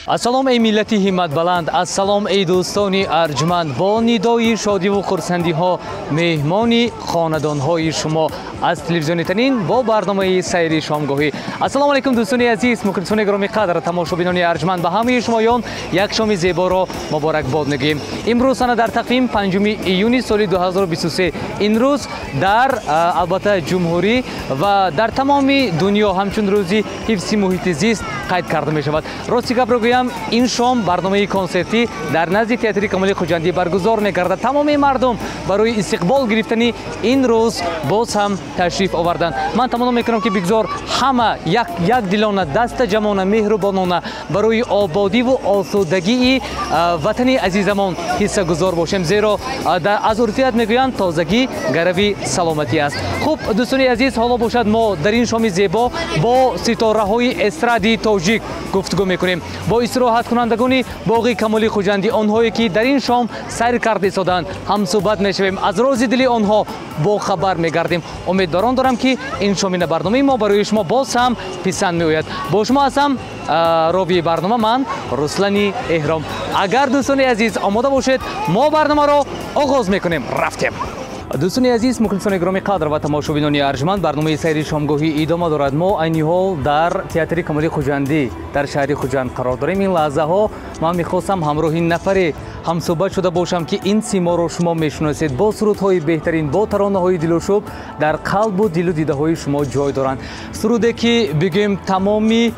السلام ای ملتی همت بلند، السلام ای دوستانی ارجمند. با ندای شادی و خرسندی ها مهمانی خاندان های شما از تلویزیون تنین با برنامه سیر شامگاهی. السلام علیکم دوستان عزیز، مخلصان گرامی قدر، تماشابینان ارجمند، به همه شمایان یک شام زیبا را مبارک باد میگیم. امروز در تقویم 5 ایونی سال 2023 این روز در البته جمهوری و در تمام دنیا همچون روزی حفظ محیط زیست قید کرده می شود. راستی گپ رو گویم این شام برنامه کنسرتی در نزد تئاتر کمال خوجندی برگزار می‌گردد. تمام مردم برای استقبال گرفتن این روز باز هم تشریف آوردند. من تمنا میکنم که بگذار همه یک دلانه دست جمعانه مهربانانه برای آبادی و آسودگی وطن عزیزمان حصه گذار باشیم، زیرا از عرفیت میگویند تازگی گروی سلامتی است. خوب دوستان عزیز، حالا باشد ما در این شام زیبا با ستاره های استرادی تاجیک گفتگو میکنیم با استراحت کنندگان باغ کمال خوجندی، آنهایی که در این شام سیر کرده ایستادند. هم صحبت میشویم، از راز دل آنها با خبر میگردیم. امیدوارم دارم که این شامین برنامه ما برای شما باز هم پسند میآید. با شما هستم راوی برنامه من رسلانی احرام. اگر دوستان عزیز آماده باشید ما برنامه را آغاز میکنیم. رفتیم. دوستان عزیز، مخلصان گرامی قدر و تماشابینان ارجمند، برنامه سیر شامگاهی ادامه دارد. ما عین حال در تئاتر کمال خوجندی در شهر خوجند قرار داریم. این لحظه ها من میخواستم همراه این نفری هم صحبت شده باشم که این سیما رو شما میشناسید، با سرودهای بهترین، با ترانه های دلشوب در قلب و دل و دیده های شما جای دارند. سروده که بگیم تمامی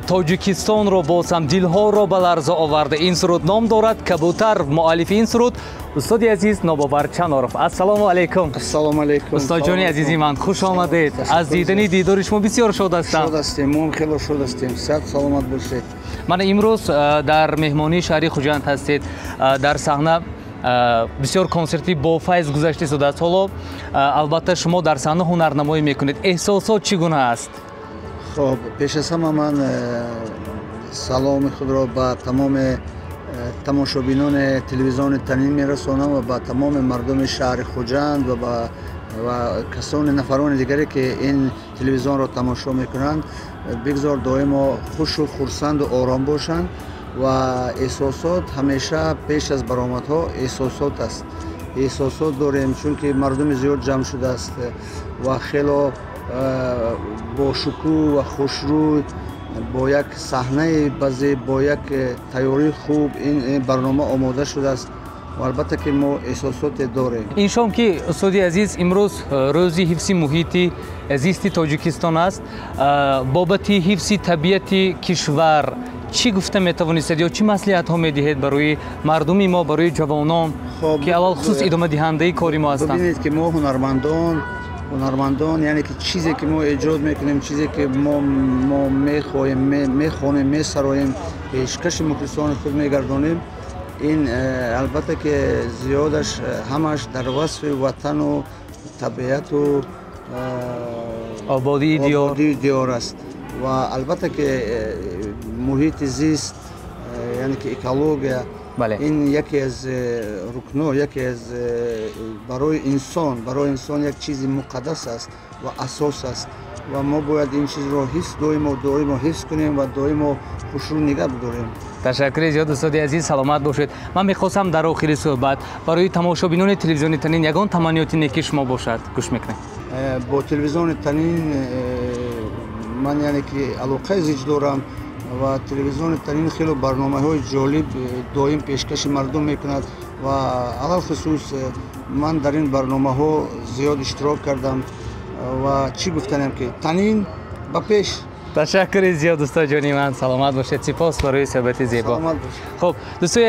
تاجیکستان رو باز هم دلها رو به لرزه آورده. این سرود نام دارد کبوتر. مؤلف این سرود استاد عزیز ناباور چنارف. السلام علیکم. السلام علیکم استاد جان عزیزی من، خوش آمدید. از دیدن دیدار شما بسیار شاد هستم. شاد هستیم، ما خیلی شاد هستیم. صحت سلامت باشید. من امروز در مهمانی شهر خوجند هستید. در صحنه بسیار کنسرتی با فیض گذشته شده است. حالا البته شما در صحنه هنرنمایی میکنید. احساسات چگونه است؟ خب پیش از همه من سلام خود را به تمام تماشابینان تلویزیون تنین میرسانم و به تمام مردم شهر خوجند و کسان نفران دیگری که این تلویزیون را تماشا میکنند. بگذار دائما خوش و خرسند و آرام باشند و احساسات همیشه پیش از برآمدها احساسات است. احساسات داریم چون که مردم زیاد جمع شده است و خیلی با شکوه و خوشروی با یک صحنه بازی با یک تیاری خوب این برنامه آماده شده است و البته که ما احساسات داریم. این شام که استاد عزیز امروز روزی حفظ محیط زیست تاجیکستان است، بابت حفظ طبیعت کشور چی گفته میتوانید یا چی مصلحت ها میدهید برای مردم ما، برای جوانان که اول خصوص ادامه دهنده کاری ما هستند؟ ببینید که ما هنرمندان یعنی که چیزی که ما ایجاد میکنیم، چیزی که ما میخوانیم، میسراییم، پیشکش مخلصان خود میگردانیم، این البته که زیادش همش در وصف وطن و طبیعت و آبادی دیار است و البته که محیط زیست یعنی که اکولوژی این یکی از رکن‌ها، یکی از برای انسان یک چیز مقدس است و اساس است و ما باید این چیز را دائما حفظ کنیم و دائما خوش رو نگه بداریم. تشکر زیاد استاد عزیز، سلامت باشید. من میخواستم در آخر صحبت برای تماشابینان تلویزیون تنین یگان تمنیات نیکی شما باشد. گوش میکنیم. با تلویزیون تنین من یعنی که علاقه زیاد دارم و تلویزیون تنین خیلی برنامه‌های جالب دائم پیشکش مردم میکند و علل خصوص من در این برنامه‌ها زیاد اشتراک کردم و چی گفتنم که تنین به پیش. تشکر زیاد استاد جانی من، سلامت باشید. سپاس برای صحبت زیبا. خب دوستان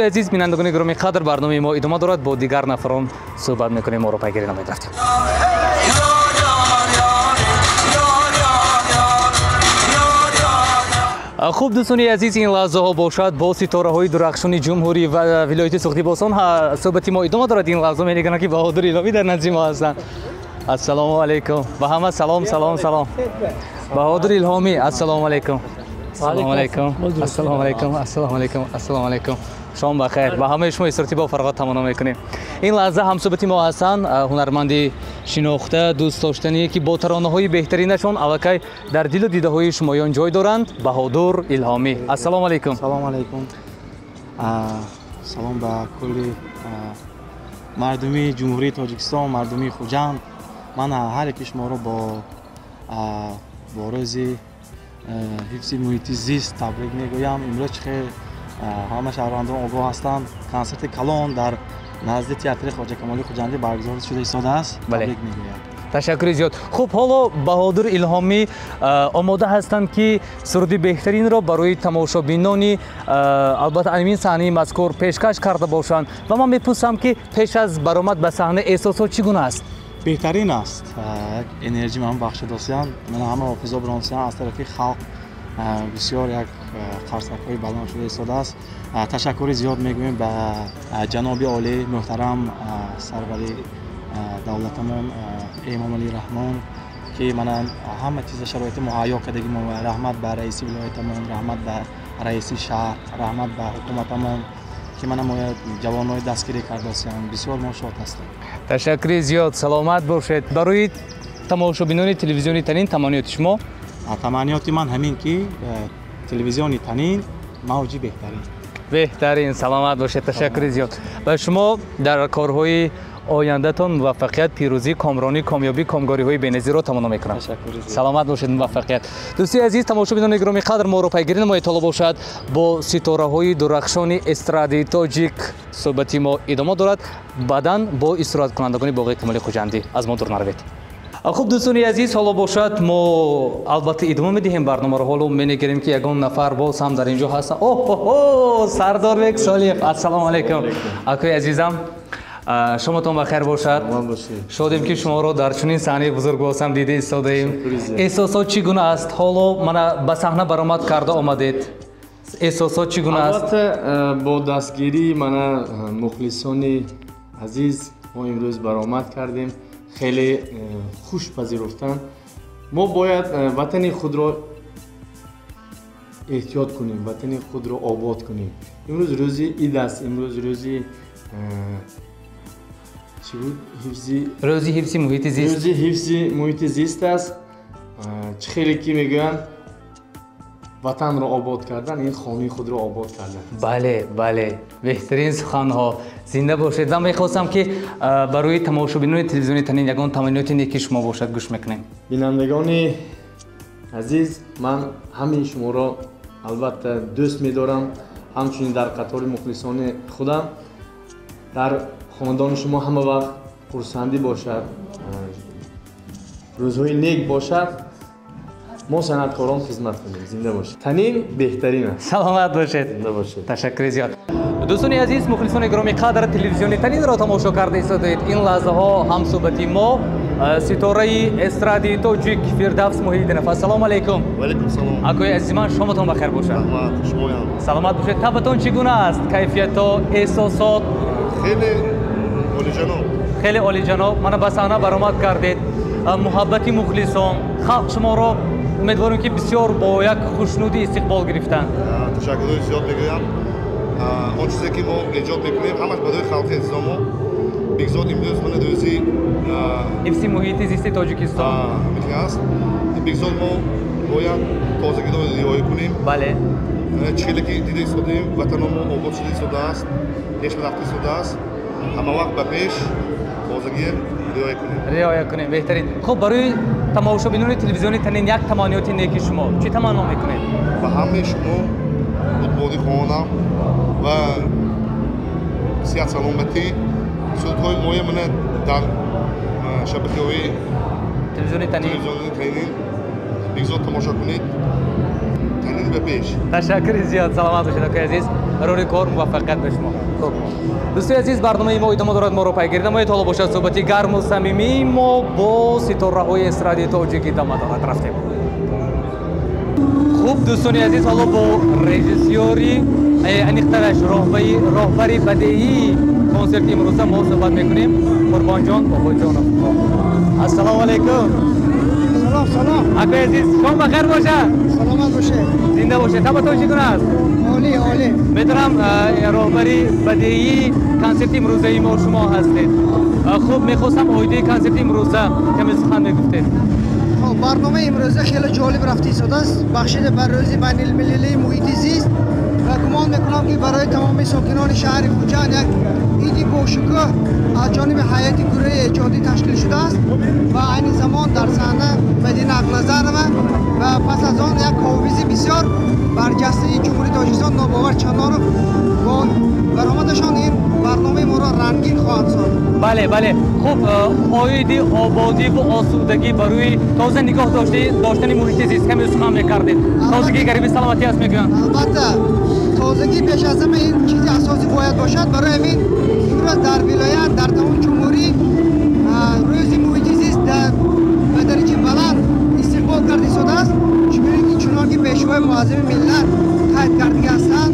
عزیز بینندگان گرامی قدر، برنامه ما ادامه دارد. با دیگر نفران صحبت میکنیم. ما رو پیگیری نمایید. رفتیم. خوب دوستان عزیز، این لحظه ها باشد با ستاره های درخشان جمهوری و ولایت سوختی باسان صحبت ما ادامه دارد. این لحظه میگن که بهادر الهی در نزد ما هستند. السلام علیکم. با همه سلام. بهادر الهامی، السلام علیکم. السلام علیکم. السلام علیکم. السلام علیکم. السلام علیکم. شام بخیر. با همه شما استرتی با فرقات تمنا میکنیم. این لحظه همصحبتی ما هستند هنرمندی شناخته دوست داشتنی که با ترانه‌های بهترینشون الکی در دل و دیده‌های شمایان جای دارند. بهادر الهامی. السلام علیکم. سلام علیکم. سلام به کل مردمی جمهوری تاجیکستان، مردمی خوجند. من هر یک شما رو با روز حفظ محیط زیست تبریک میگویم. امروز که همه شهروندان آگاه هستند کنسرت کلان در نزد تئاتر خواجه کمالی خوجندی برگزار شده ایستاده است. تبریک میگویم. تشکر زیاد. خب حالا بهادر الهامی آماده هستند که سرودی بهترین را برای تماشابینانی البته همین صحنه مذکور پیشکش کرده باشند و من میپرسم که پیش از برآمد به صحنه احساسات چگونه است؟ بهترین است. انرژی من بخشیده است. من همه حافظا برانسیان از طرف خلق بسیار یک قرصک‌های بلند شده ایستاده است. تشکر زیاد میگویم به جناب عالی محترم سروری دولتمون امام علی رحمان که من همه چیز شرایط مهیا کرده. رحمت به رئیس ولایتمون، رحمت به رئیس شهر، رحمت به حکومتمون که من جوانای دستگیری کرده هستم. بسیار ما شاد هستم. تشکر زیاد. سلامت باشید. برای تماشابینان تلویزیونی تنین تمانیات شما؟ تمانیات من همین که تلویزیونی تنین موجی بهترین. سلامت باشید. تشکر زیاد. و شما در کارهای آیندهتان موفقیت، پیروزی، کامرانی، کامیابی، کامگاری‌های بی‌نظیر را تمنا می‌کنم. سلامت باشید. موفقیت. دوستی عزیز، تماشابینان گرامی قدر، ما رو پیگیری نمایید تا باشد با ستاره‌های درخشان استرادی تاجیک صحبتی ما ادامه دارد. بعداً با استراحت کنندگان باقی کمالی خوجندی از ما دور نروید. خب دوستان عزیز، حالا باشد ما البته ادامه میدیم برنامه رو. حالا می‌نگریم که یگان نفر باز هم در اینجا هست. سردار بک صالح. السلام علیکم. آقای عزیزم، شماتون بخیر باشد. شادیم که شما رو در چنین صحنه بزرگ واسم دیده ایستاده ایم. احساسات چگونه است؟ حالا من به صحنه برآمد کرده آمدید. احساسات چگونه است؟ البته با دستگیری من مخلصان عزیز ما امروز برآمد کردیم. خیلی خوش پذیرفتن. ما باید وطن خود را احتیاط کنیم، وطن خود را آباد کنیم. امروز روزی عید است. امروز روزی روزی حفظ محیط زیست. روزی حفظ محیط زیست است. چه خیلی که میگن وطن را آباد کردن، این خانه خود را آباد کردن. بله بهترین سخن ها. زنده باشید. من میخواستم که برای تماشابینان تلویزیونی تنین یگان تمنیات نیکی شما باشد گوش میکنیم. بینندگان عزیز، من همین شما را البته دوست میدارم، همچنین در قطار مخلصان خودم. در خاندان شما همه وقت خرسندی باشد، روزهای نیک باشد. ما صنعتکاران خدمت کنیم. زنده باشید. تنین بهترین است. سلامت باشید. زنده باشید. تشکر زیاد. دوستان عزیز، مخلصان گرامی قدر، تلویزیونی تنین را تماشا کرده ایستادید. این لحظه ها هم صحبتی ما ستاره استرادی تاجیک فردوس محیدینов. السلام علیکم. و علیکم سلام. آقای عزیز من، شماتون بخیر باشد. رحمت شمایان. سلامت باشید. تبتون چگونه است؟ کیفیت ها، احساسات؟ خیلی عالی جناب. من به صحنه برآمد کردید. محبتی مخلصان خلق شما را امیدوارم که بسیار با یک خوشنودی استقبال گرفتن. تشکر زیاد میگویم. آن چیزی که ما ایجاد میکنیم همش برای خلق عزیزان ما. بگذار امروز من روزی حفظ محیط زیست تاجیکستان میتونه است. بگذار ما باید تازگی را رعایت کنیم. بله. چیزی که دیده ایستادیم وطن ما آباد شده ایستاده است. پیش رفته ایستاده است. همه وقت به پیش تازگی رعایت کنیم. بهترین. خب برای تماشابینان تلویزیونی تنین یک تمانیات نیکی شما چی تمنا میکنید؟ به همه شما خودبادی خواهانم و صحت سلامتی سودهای مایه من در شبکه‌های تلویزیونی تنین بگذار تماشا کنید. تنین به پیش. تشکر زیاد. سلامت باشید آقای عزیز. روی کار موفقیت به شما. خب دوستان عزیز، برنامه ما ادامه دارد. ما رو پیگیری نمایید. حالا باشد صحبتی گرم و صمیمی ما با ستاره‌های استرادی تاجیک ادامه دارد. رفتیم. خوب دوستان عزیز، حالا با رژیسوری انیخترش راهبری بدیهی کنسرت امروز ما صحبت میکنیم. قربان جان، بابا جان. السلام علیکم. سلام. Akbay aziz, shom baxir boshad. سلامت باشه. Zinda boshad. Tabaton chiguna است. عالی عالی. می‌دونم راهبری بدیهی کنسرت امروزه ما شما هستید. خوب می‌خواستم ایده کنسرت امروزه کمی سخن بگفتید. برنامه امروزه خیلی جالب رفتی شده است. بخشیده بر روز بین المللی محیط زیست و گمان میکنم که برای تمام ساکنان شهر خوجند یک ایدی باشکوه از جانب هیئت گروه ایجادی تشکیل شده است و عین زمان در صحنه بدین اغلظر و پس از آن یک حافظ بسیار برجسته جمهوری تاجیکستان ناباور چندان با برآمدشان این برنامه ما را رنگین خواهد ساخت. بله بله خوب ایده آبادی و آسودگی برای تازه نگاه داشتن محیط زیست کمی سخن می‌کردید. تازگی غریبی سلامتی است میگن. البته تازگی پیش از همه این چیزی اساسی باید باشد. برای همین امروز در ولایت در تمام جمهوری روز محیط زیست به درجه بلند استقبال کرده شده است. چون که پیشوای معظم ملت قید کرده هستند،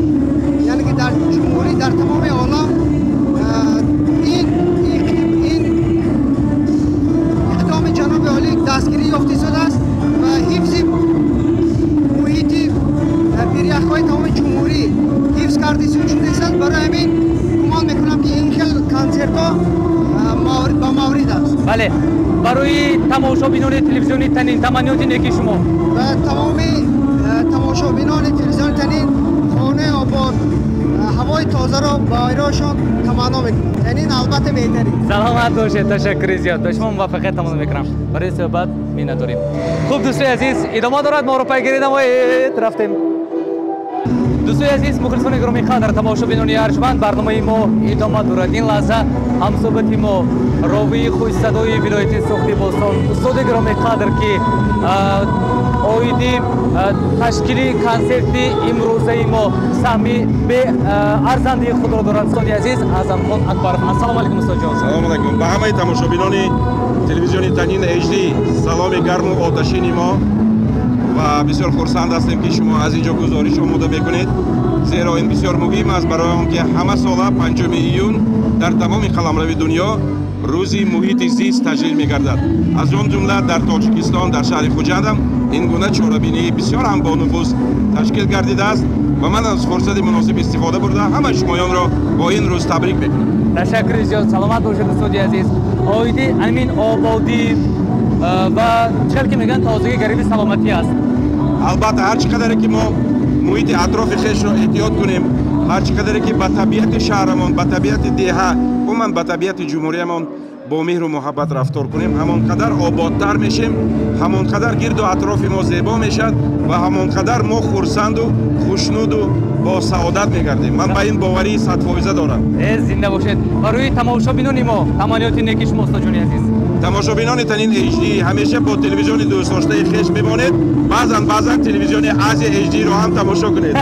یعنی که در جمهوری در تمام عالم این اقدام جناب عالی دستگیری یافته شده است و حفظ محیط پیریخ‌های تمام جمهوری حفظ کرده شده است. برای همین گمان میکنم که این خیلی کنسرت‌ها با مورد است. بله برای تماشابینان تلویزیونی تنین تمنیات نیکی شما و تمام تماشابینان تلویزیون تنین خانه آباد هوای تازه را با ایرانشان تمنا میکنم. تنین البته بهتری. سلامت باشید. تشکر زیاد. به شما موفقیت تمنا میکنم. برای صحبت می‌نداریم. خوب دوستای عزیز ادامه دارد. ما رو پیگیری نمایید. رفتیم. دوستای عزیز مخلصان گرامی قدر تماشابینان ارجمند برنامه ما ادامه دارد. این لحظه همصحبت ما راوی خوش صدای ولایت سوختی باستان استاد گرامی قدر که ایده تشکیلی کنسرت امروزه ما سهمی به ارزنده خود را دارد. استاد عزیز اعظم خان اکبرov. السلام علیکم استاد جان. سلام علیکم. به همه تماشابینان تلویزیون تنین اچ-دی سلام گرم و آتشین ما و بسیار خرسند هستیم که شما از اینجا گزارش آماده بکنید، زیرا این بسیار مهم است برای آنکه همه ساله 5 ایون در تمام قلمرو دنیا روزی محیط زیست تجلیل می‌گردد. از آن جمله در تاجیکستان در شهر خوجند هم این گونه چهاربینی بسیار هم با نفوذ تشکیل گردیده است و من از فرصت مناسب استفاده برده همه شمایان را با این روز تبریک می‌کنم. تشکر زیاد. سلامت باشید استاد عزیز. ایده امین آبادی و چل که میگن تازگی غریبی سلامتی است. البته هر چقدر که ما محیط اطراف خیش را احتیاط کنیم، هر چقدر که به طبیعت شهرمان، به طبیعت دیه، عموما به طبیعت جمهوریمان با مهر و محبت رفتار کنیم، همانقدر آبادتر میشیم، همانقدر گرد و اطراف ما زیبا میشد و همانقدر ما خرسند و خوشنود و با سعادت میگردیم. من به این باوری 100% دارم. زنده باشید. برای تماشابینان ما تمنیات نیکی شما استاد جان عزیز. تماشابینان تنین اچ-دی همیشه با تلویزیون دوست داشته خویش بمانید. بعضا تلویزیون آزیا اچ-دی رو هم تماشا کنید.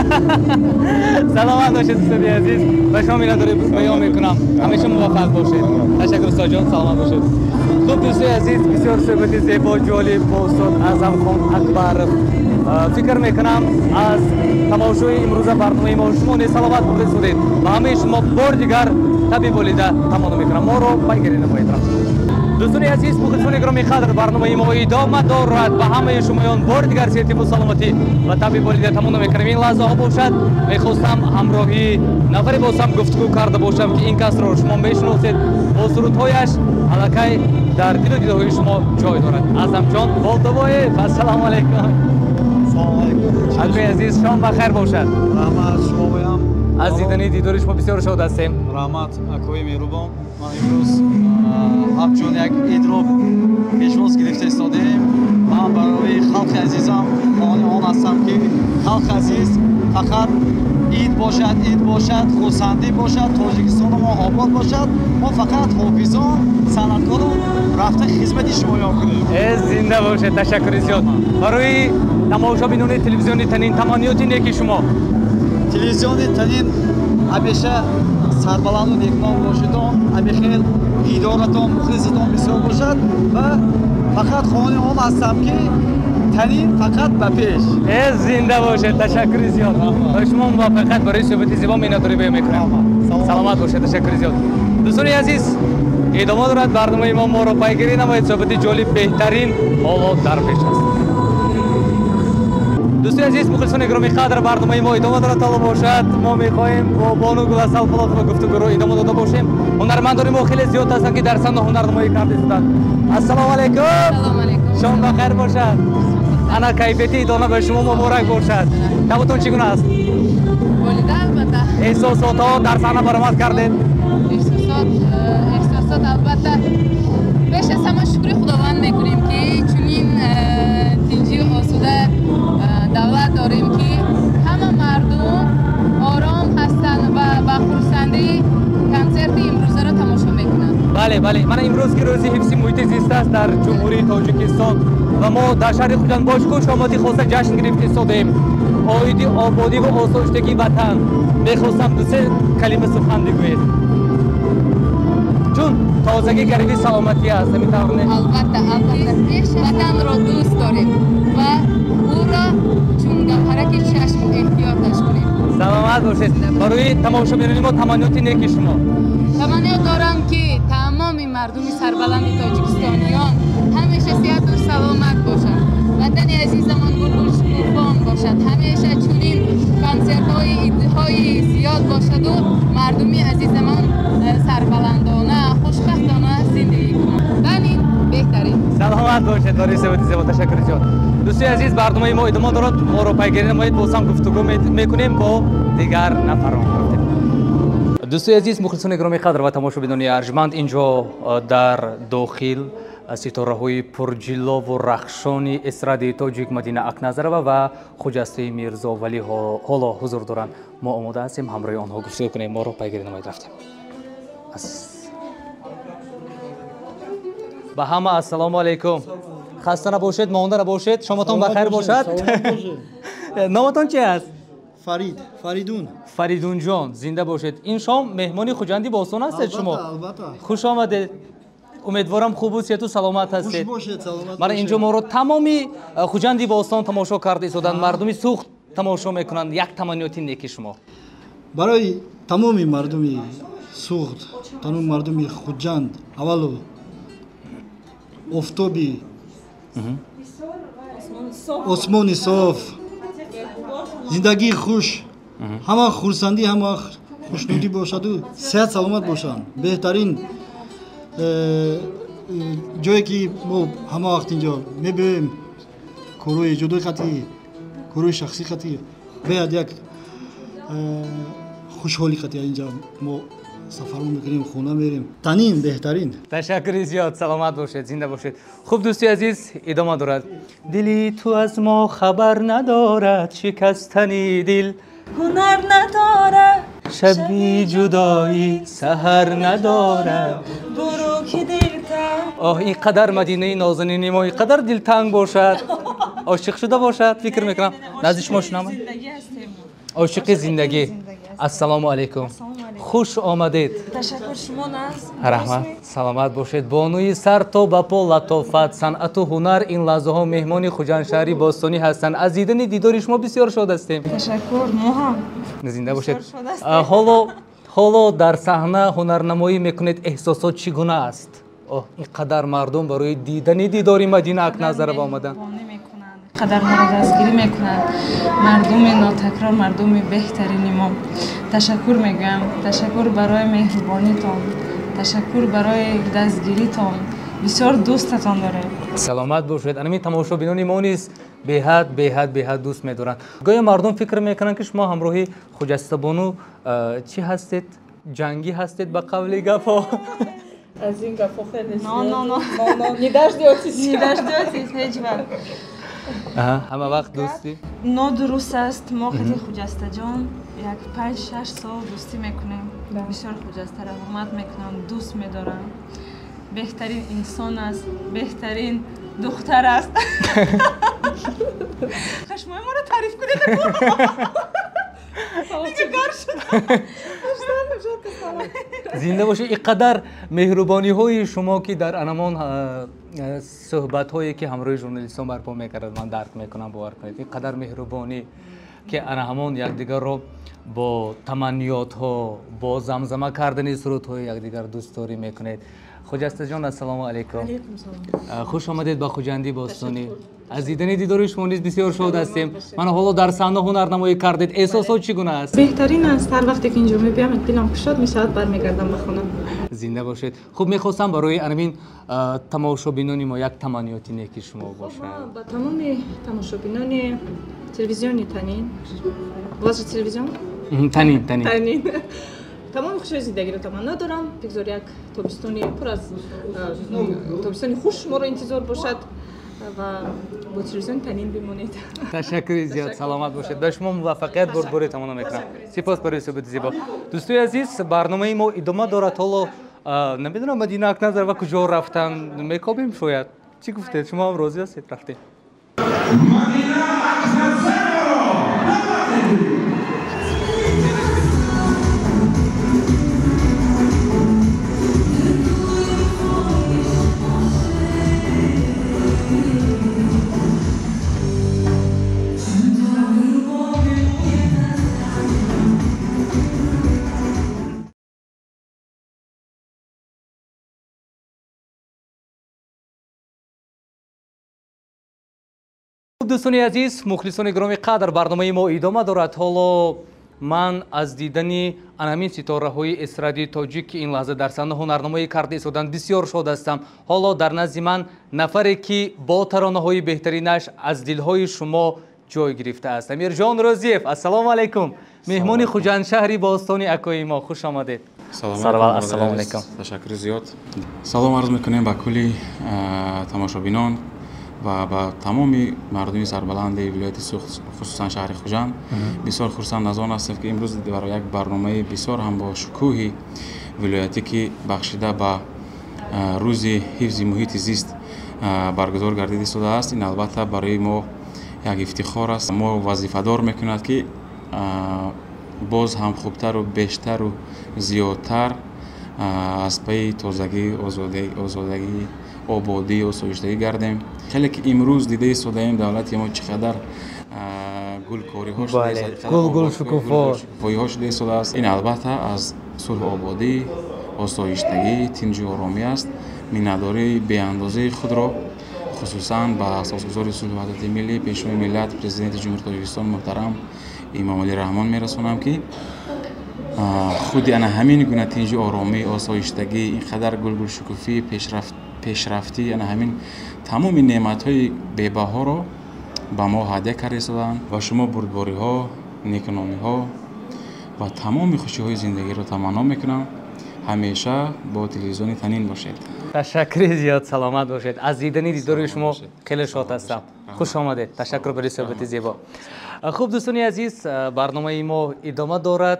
سلامت باشید استاد عزیز. به شما می‌ندارم بیان میکنم. همیشه موفق باشید. تشکر استاد جان. سلامت باشید. خوب دوستای عزیز بسیار صحبت زیبا جالب با استاد اعظم خان اکبرov. فکر میکنم از تماشای امروز برنامه ما شما سلامت بوده شدید و همه شما بار دیگر طبیب ولیده تمام میکنم. ما رو پیگیری نمایید. دوستان عزیز مخلصان گرامی قدر برنامه ما ادامه دارد و همه شمایان بار دیگر صحت و سلامتی و طبیب ولیده تمام میکنم. این لحظه ها باشد میخواستم همراهی نفری باشم گفتگو کرده باشم که این کس را شما میشناسید با سرودهایش الکی در دل و دیده های شما جای دارد. اعظم جان بالدوایف. السلام علیکم. سلام علیکم. علی عزیز شام بخیر باشد. رحمت شما بایم. از دیدن دیدار شما بسیار شاد هستیم. رحمت اکوی مهربان. ما امروز همچون یک عید رو پیشواز گرفته ایستادیم. من برای خلق عزیزم خانه آن هستم که خلق عزیز فقط عید باشد خرسندی باشد تاجیکستان ما آباد باشد، ما فقط حافظان صنعتکاران رفته خدمت شما کنیم. زنده باشید. تشکر زیاد. برای تماشابینان تلویزیون تنین تمنیات نیکی شما. تلویزیون تنین همیشه سربلند و نیکنام باشید، همیشه دیدارتان مخلصتان بسیار باشد و فقط خانه آن هستم که تنین فقط به پیش. زنده باشید. تشکر زیاد. و شما موفقیت برای صحبت زیبا می‌نداری بیان میکنم. سلامت باشید. تشکر زیاد. دوستان عزیز ادامه دارد برنامه ما رو پیگیری نمایید. صحبت جالب بهترین حالات در پیش است. دوستان عزیز مخلصان گرامی قدر برنامه ما ادامه دارد تا باشد. ما می‌خواهیم با بانو گلسل فلات گفتگو رو ادامه داده باشیم. هنرمندان ما خیلی زیاد هستند که در صحنه هنرنمایی کرده هستند. السلام علیکم. سلام علیکم. شام بخیر باشد. انا کیفیتی ادامه به شما مبارک باشد. تبتون چگونه است؟ بولیده البته. احساسات ها در صحنه برآمد کردید؟ احساسات البته بیش از همه شکر خداوند میکنیم که چنین تیجی و آسوده دولت داریم که همه مردم آرام هستند و با خرسندی کنسرت امروزه را تماشا میکنند. بله بله، من امروز که روزی حفظ محیط زیست است در جمهوری تاجیکستان و ما در شهر خوجند باش خوش آمدید خاصه جشن گرفته ایستادیم. آیدی آبادی و آسایشتگی وطن. میخواستم دو سه کلمه سخن بگویید چون تازگی گرمی سلامتی است. میتوانید البته وطن را دوست داریم و او را چون گوهرک چشم احتیاطش کنیم. سلامت باشید. برای تماشاگران ما تمنیات نیکی شما. تمنیات دارم که تمام مردم سربلند تاجیکستانیان همیشه صحت و سلامت باشند. وطن عزیزمان گلگوش قربان باشد. همیشه چنین کنسرت‌های زیاد باشد و مردم عزیزمان سربلندانه خوشبختانه زندگی کنند. بله بهترین. سلامت باشید. برای صحبت زیبا تشکر زیاد. دوستان عزیز برنامه ما ادامه دارد. ما رو پیگیری نمایید. باز هم گفتگو میکنیم با دیگر نفران. دوستان عزیز مخلصان گرامی قدر و تماشاگران ارجمند، اینجا در داخل ستاره‌های پرجلو و رخشان استرادی تاجیک مدینه اکنظرова و خجسته میرزا ولی حالا حضور دارند. ما آماده هستیم همراه آنها گفتگو کنیم. ما رو پیگیری نمایید. رفتیم. به همه السلام علیکم. خسته نباشید، مانده نباشید، شماتون بخیر باشد. نامتون چی است؟ فریدون جان، زنده باشید. این شام مهمانی خوجندی باستان هستید شما. خوش آمدید. امیدوارم خوب و صحت و سلامت هستید. من اینجا ما رو تمامی خوجندی باستان تماشا کرده ایستادند. مردمی سوخت تماشا میکنند. یک تمنیاتی نیکی شما برای تمامی مردمی سوخت، تمام مردمی خوجند، اولو افتابی осмони соф, зиндагии хуш, ҳама хурсандӣ, ҳама хушнудӣ бошаду сеҳат саломат бошанд. беҳтарин ҷое ки мо ҳама вақт инҷо мебиёем, корҳои ҷудои қатӣ, корҳои шахсӣ қатӣ, беҳад як хушҳоли қатӣ инҷа мо سفرمون میکنیم، خونه میریم. تنین بهترین. تشکر زیاد. سلامت باشید، زنده باشید. خوب دوستی عزیز ادامه دارد. دلی تو از ما خبر ندارد، شکستنی دل هنر ندارد، شبی جدایی سحر ندارد. برو که دلتنگ. آه این قدر مدینه نازنین ما این قدر دلتنگ باشد، عاشق شده باشد. فکر میکنم نزدیک ما شنامه عاشق زندگی. السلام علیکم. خوش آمدید. تشکر شما ناز. رحمت. سلامت باشید. بانوی سر تا به پا لطافت، صنعت و هنر این لحظه ها مهمان خوجند شهری باستانی هستند. از دیدن دیدار شما بسیار شاد هستیم. تشکر. ما هم زنده باشید. حالا در صحنه هنرنمایی میکنید، احساسات چگونه است؟ این قدر مردم برای دیدن دیدار مدینه اکنظرova آمدند. قدر ما را دستگیری میکنند. مردم ناتکرار، مردم بهترین ما. تشکر میگم. تشکر برای مهربانیتان. تشکر برای دستگیریتان. بسیار دوستتان داره. سلامت باشید. انمی تماشابینان ما نیز بهد دوست می‌دارند. گاهی مردم فکر میکنند که شما همراهی خجسته بانو چی هستید؟ جنگی هستید به قول گپا؟ از این گپا خیلی نه نداشتید هیچ وقت. همه وقت دوستی؟ نه درست است. ما خیلی خجسته جان یک 5-6 سال دوستی میکنیم. بسیار خجسته را حرمت میکنم، دوست میدارم. بهترین انسان است، بهترین دختر است. خشمای ما رو تعریف کنید. دیگه کار شد. زنده باشید. اینقدر مهربانی های شما که در انمان صحبت هایی که همراه ژورنالیستان برپا میکرد من درک میکنم. باور کنید اینقدر مهربانی که انهمان یکدیگر رو با تمنیات ها، با زمزمه کردن سرود های یکدیگر دوست داری میکنید. خوجسته جان السلام علیکم. علیکم سلام. خوش آمدید با خوجندی باستانی. از دیدن دیدار شما نیز بسیار شاد هستیم. من حالا در صحنه هنرنمایی کردید. احساسات چگونه است؟ بهترین است. هر وقتی که اینجا میبینم دلم شاد میشه برمیگردم به خونه. زنده باشید. خب میخواستم برای همین تماشابینان ما یک تمنیاتی نیکی شما باشه. با تمام تماشابینان تلویزیون تنین. واسه تلویزیون؟ تنین. تمام خوشی زندگی رو تمنا دارم. بگذار یک تابستانی پر از تابستانی خوش ما رو انتظار باشد و با تلویزیون تنین بمانید. تشکر زیاد. سلامت باشید. به شما موفقیت برای تمنا میکنم. سپاس برای صحبت زیبا. دوستای عزیز برنامه ما ادامه دارد. حالا نمیدونم مدینه اکنون و کجا رفتن میکابیم شاید. چی گفتید؟ شما هم راضی هستید رفتید؟ دوستان عزیز مخلصان گرامی قدر برنامه ما ادامه دارد. حالا من از دیدن همین ستاره های استرادی تاجیک که این لحظه در صحنه هنرنمایی کرده ایستادند بسیار شاد هستم. حالا در نزد من نفری که با ترانه های بهترینش از دل های شما جای گرفته است. امیر جان رازیف السلام علیکم. مهمان خوجند شهری باستانی اکوی ما خوش آمدید. السلام علیکم. تشکر زیاد. سلام عرض میکنیم به کلی تماشابینان و با تمامی مردمی سربلند ولایت سوخت خصوصا شهر خوجند. بسیار خرسند از آن هستم که امروز برای یک برنامه بسیار هم با شکوهی ولایتی که بخشیده به روز حفظ محیط زیست برگزار گردیده شده است. این البته برای ما یک افتخار است. ما وظیفه دار میکند که باز هم خوبتر و بیشتر و زیادتر از پی تازگی آزادگی آبادی و سویشتگی گردیم. خیلی که امروز دیده سودایم دولت ما چقدر گلکاری ها شده گل شکوفایی ها شده سوده است. این البته از صلح آبادی آسایشتگی تنج و آرامی است. مینداری به اندازه خود را خصوصا با اساسگذار صلح و وحدت ملی پیشوای ملت پرزیدنت جمهوری تاجیکستان محترم امام علی رحمان میرسونم که خود انا همین گونه تنج آرامی آسایشتگی اینقدر گل شکوفی پیشرفتی انا همین تمام نعمت های بی‌بها را به ما هدیه کرده شدند و شما بردباری ها نیکنامی ها و تمام خوشی های زندگی را تمنا میکنم. همیشه با تلویزیون تنین باشید. تشکر زیاد. سلامت باشید. از دیدن دیدار شما خیلی شاد هستم. خوش آمدید. تشکر برای صحبت زیبا. خوب دوستان عزیز برنامه ما ادامه دارد.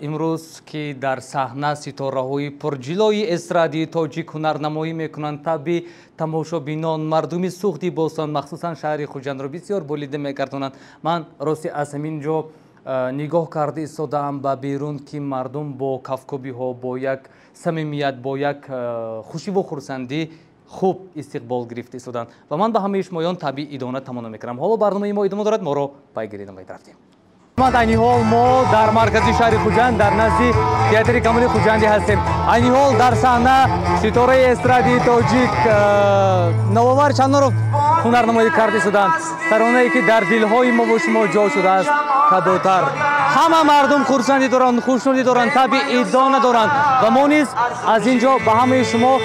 امروز که در صحنه ستاره های پرجلوی استرادی تاجیک هنرنمایی میکنند طبع تماشابینان مردمی سوختی باستان مخصوصا شهر خوجند را بسیار بولیده میگردانند. من راستی از همین جا نگاه کرده ایستادم به بیرون که مردم با کفکابی ها با یک صمیمیت با یک خوشی و خرسندی خوب استقبال گرفته ایستادند و من به همه شمایان طبیعی ادامه تمنا میکنم. حالا برنامه ما ادامه دارد. ما رو پیگیری نمایید رفتیم. این حال ما در مرکزی شهر خوجند در نزد تئاتر کمال خوجندی هستیم. این حال در صحنه ستاره استرادی تاجیک نوآور چندان هنرنمایی کرده شدند. ترانه‌ای که در دل‌های ما و شما جا شده است کبوتر. همه مردم خرسندی دارند، خوشنودی دارند، طبع ادانه دارند و ما نیز از اینجا به همه شما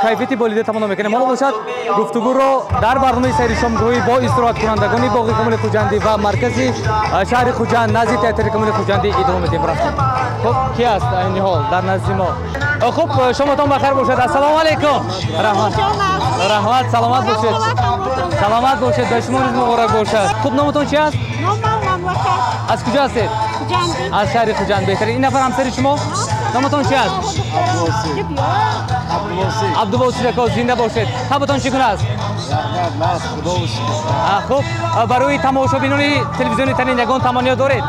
کیفیتی بولیده تمنا میکنیم. حالا باشد گفتگو رو در برنامه سیر شامگاهی با استراحت کنندگان باغ کمال خوجندی و مرکزی شهر خوجند نزد تئاتر کمال خوجندی ادامه میدیم. خب کی است این حال در نزد ما؟ خب شماتون بخیر باشد. السلام علیکم. رحمت سلامت باشید. سلامت باشید. به شما نیز مبارک باشد. خب نامتون چی است؟ از کجا هستید؟ خوجند. از شهر خوجند. بهترین. این نفر همسر شما؟ نامتون چی است؟ عبدالواسی کاظمی. زنده باشید. تبتون چگونه است؟ خب برای تماشابینان تلویزیون تنین یگان تمنا دارید؟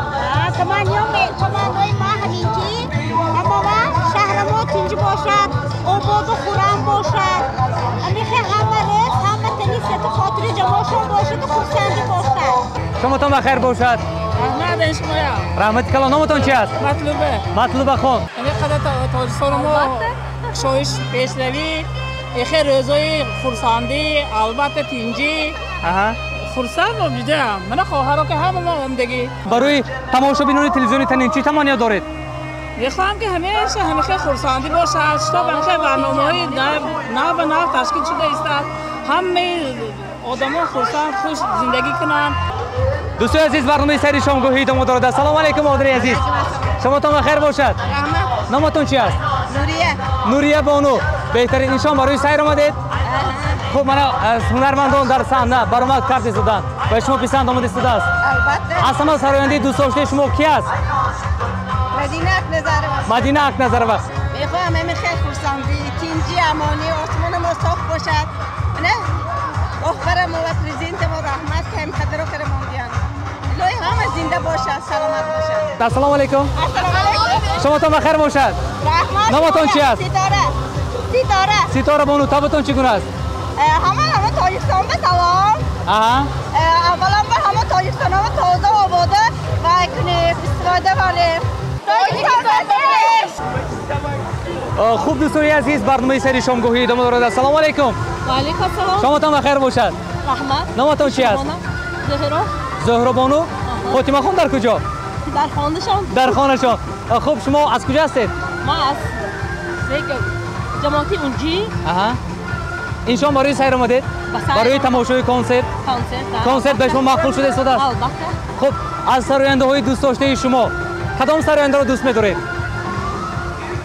تمنای ما همین که تمام شهر ما تنج باشد، آباد و خرم باشد. همیشه همه تنیست خاطر جمعشون باشد و خرسندی باشد. شماتون بخیر باشد. رحمت شما. رحمت کلا. نامتون چی است؟ مطلوبه. مطلوبه خان. این قدر تاجستان ما بخشایش پیشروی خیر روزای خورسندی البته تینجی خورسند بودم من خواهرا که همه ما زندگی برای تماشابینان تلویزیونی تنین چی تمنیا دارید؟ میخوام که همیشه خورسندی باشه تا بخیر برنامه‌های نو به نو تشکیل شده است همه آدما خورسند خوش زندگی کنن. دوستان عزیز برنامه سری شامگاهی ادامه دارد. سلام علیکم مادر عزیز. شماتون بخیر باشد. نامتون چی است؟ نوریه بانو. بهترین نشان برای سیر آمدید؟ خب من از هنرمندان در صحنه برآمد کرده شدن و شما پسند آمده شده است. البته. اصلا سراینده دوست داشته شما کی است؟ مدینه اکنظرова. میخوام همه خیلی خورسندی تینجی امانی آسمان ما صاف باشد. نه؟ آخر ما و پرزیدنت ما رحمت که هم خاطر کرماندیان. لای همه زنده باشد، سلامت باشد. السلام علیکم. شما تون بخیر باشد. نامتون چی است؟ ستاره بانو. تابتون چگونه است؟ همه تاجیکستان به سلام. اولا به همه تاجیکستان ها تازه آباده و کنی استفاده کنیم. خوب دوستان عزیز برنامه سری شامگاهی ادامه دارد. السلام علیکم. و علیکم السلام. شما تون بخیر باشد. رحمت. نامتون چی است؟ زهرا. زهرا بانو. فاطمه خان در کجا؟ در خانه‌شان. در خانه‌شان. خب شما از کجا هستید؟ ما از جماعتی اونجی. این شام برای سیر آمدید؟ برای تماشای کنسرت به شما مقبول شده است؟ البته. خب از سراینده های دوست داشته شما کدام سراینده رو دوست می‌دارید؟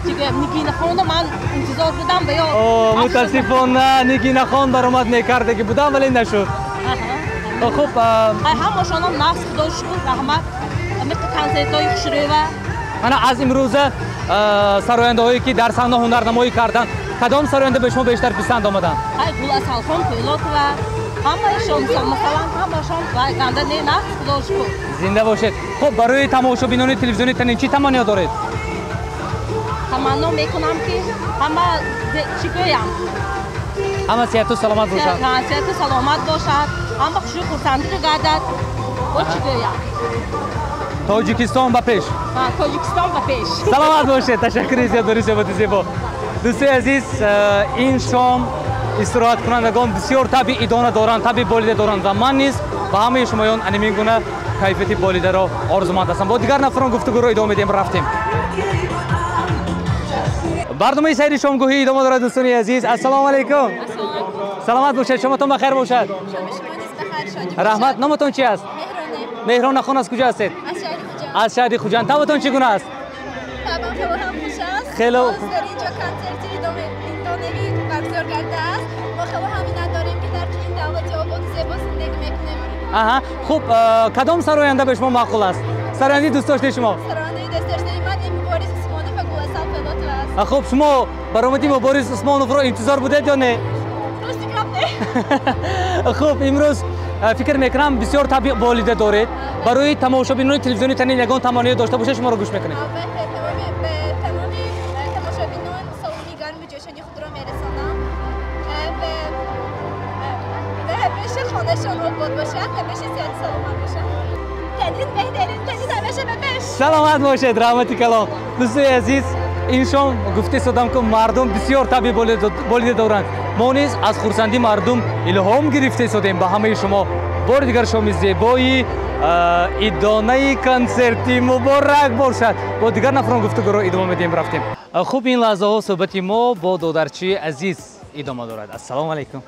نگینه خان من انتظار بودم بیا. متاسفانه نگینه خان برآمد می‌کرده که بودم ولی نشد. خب همشون هم نفس خدا شکر رحمت مثل کنسرت‌های خوشروی من از امروزه سراینده هایی که در صحنه هنرنمایی کردن کدام سراینده به شما بیشتر پسند آمدن؟ گل اصل خان پیلوت و همه‌شون مثلا همه‌شون و گنده نه نفس خدا شکر. زنده باشید. خب برای تماشابینان تلویزیونی تنین چی تمنا دارید؟ تمنا میکنم که همه چی گویم؟ همه صحت و سلامت باشد. صحت و سلامت باشد. همه خوشی خورسندی رو گردد. و چی گویم؟ تاجیکستان به پیش. تاجیکستان به پیش. سلامت باشید. تشکر زیاد برای صحبت زیبا. دوستان عزیز این شام استراحت کنندگان بسیار طبع ادانه دارند، طبع بالیده دارند و من نیز با همه شمایان همین گونه کیفیت بالیده را آرزومند هستم. با دیگر نفران گفتگو را ادامه میدیم. رفتیم. برنامه سیر شامگاهی ادامه دارد دوستان عزیز. السلام علیکم. سلامت باشید. شما تون بخیر باشد. رحمت. نامتون چی است؟ مهران خان. از کجا هستید؟ از شهر خوجند. تابتون چگونه است؟ خیلی اینجا کنسرتی ایندونوی برگزار کرده است. ما خیلی همین داریم که در این دعوت آباد زیبا زندگی میکنیم. خوب کدام سراینده به شما معقول است؟ سراینده دوست داشته شما؟ سراینده دوست داشته من این مبارز اسمانوف و گلستان پیلوت است. خب شما برآمدی مبارز اسمانوف رو انتظار بودید یا نه؟ درستی کم نه. خب امروز فکر میکنم بسیار طبع بالیده دارید. برای تماشابینان تلویزیونی تنین یگان تمنای داشته باشه شما رو گوش میکنید. سلامت باشید. رحمتی کلام. دوستان عزیز این شام گفته شدم که مردم بسیار طبع بالیده دارند. ما نیز از خورسندی مردم الهام گرفته شدیم. با همه شما بار دیگر شام زیبایی ادانه کنسرتی مبارک باشد. با دیگر نفران گفتگو را ادامه میدیم. رفتیم. خوب این لحظه ها صحبت ما با دادرچی عزیز ادامه دارد. السلام علیکم.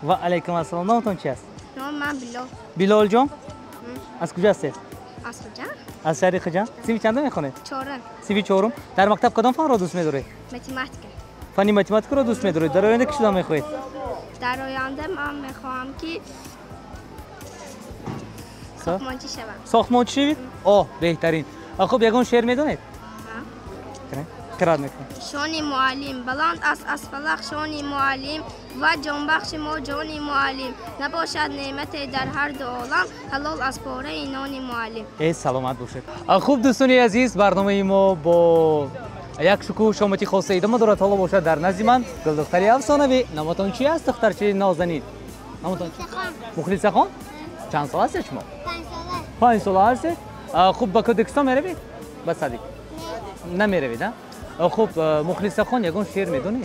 و علیکم السلام. نامتون چی است؟ نام من بلال. بلال جان. از کجا هستید؟ از خوجند. از شهر خوجند. سیمی چندم میخونید؟ چهارم. سیمی چهارم. در مکتب کدام فن را دوست می‌دارید؟ متماتیک. فنی متماتیک را دوست می‌دارید. در آینده چی می‌خواهید؟ در آینده من می‌خواهم که ساختمانچی شوم. ساختمانچی شوید؟ بهترین. خب یگان شعر می‌دونید؟ کرد میکنم. شانی معلم بلند است از فلک شانی معلم و جانبخش ما جانی معلم نباشد نعمت در هر دو عالم حلال از پاره نان معلم. ای سلامت باشید. خوب دوستان عزیز برنامه ما با یک شکوه شامتی خاصه ادامه دارد. حالا باشد در نزد من گل دختری افسانوی. نامتون چی است دخترچه نازنین؟ نامتون مخلصه خان. چند سال هست شما؟ 5 سال هست. خوب با کردستان میروید؟ با صدیق نمیروید. خوب مخلص خان یگون شعر میدونی؟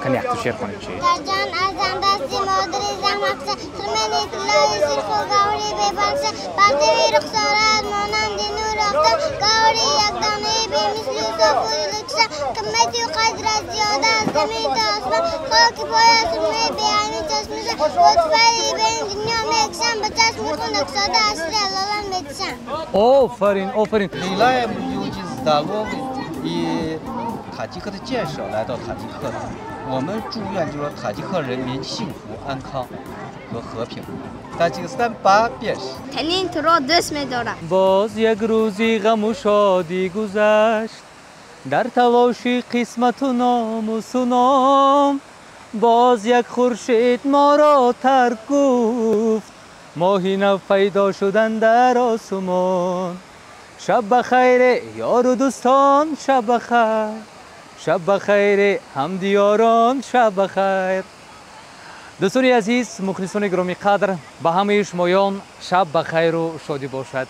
کنی یک تو شعر خونی چی؟ در جان ازم دستی مادری زحمت خرمنی طلای سرخ و گوری ببخش بردوی رخسارت مانند نور اختر گوری یک دانه به مثل صافوی لکشن قمتی و قدر از زیاده از زمین تا آسمان خاکی پای سرمه به عینی چشمشن خودفری به این دنیا میکشن به چشم خون اکساده عشر علالان میکشن. آفرین آفرین. لیلای یوجیز دالو以塔吉克的建设来到塔吉克的，我们祝愿就是说塔吉克人民幸福安康和和平。تاجیکستان با پیش. تنین تو را دوست می‌دارم. باز یک روزی غم و شادی گذشت در تلاشی قسمت و ناموس و نام باز یک خورشید ما را ترک گفت ماهی نو پیدا شدن در آسمان شب بخیر یار و دوستان شب بخیر شب بخیر همدیاران شب بخیر. دوستان عزیز مخلصان گرامی قدر به همه شمایان شب بخیر و شادی باشد.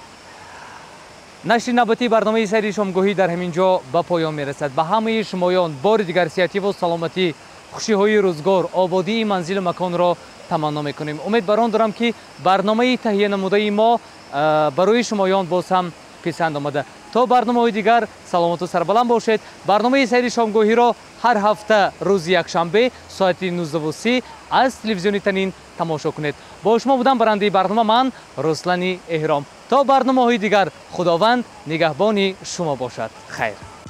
نشر نباتی برنامه سری شامگاهی در همین جا به پایان میرسد. به همه شمایان بار دیگر صحت و سلامتی خوشی های روزگار آبادی منزل مکان را تمنا میکنیم. امید بر آن دارم که برنامه تهیه نموده ما برای شمایان باز هم پسند آمده. تا برنامه دیگر سلامت و سربلند باشید. برنامه سری شامگاهی را هر هفته روز یکشنبه ساعت 19:30 از تلویزیون تنین تماشا کنید. با شما بودم برنده برنامه من رسلانی احرام. تا برنامه های دیگر خداوند نگهبان شما باشد. خیر.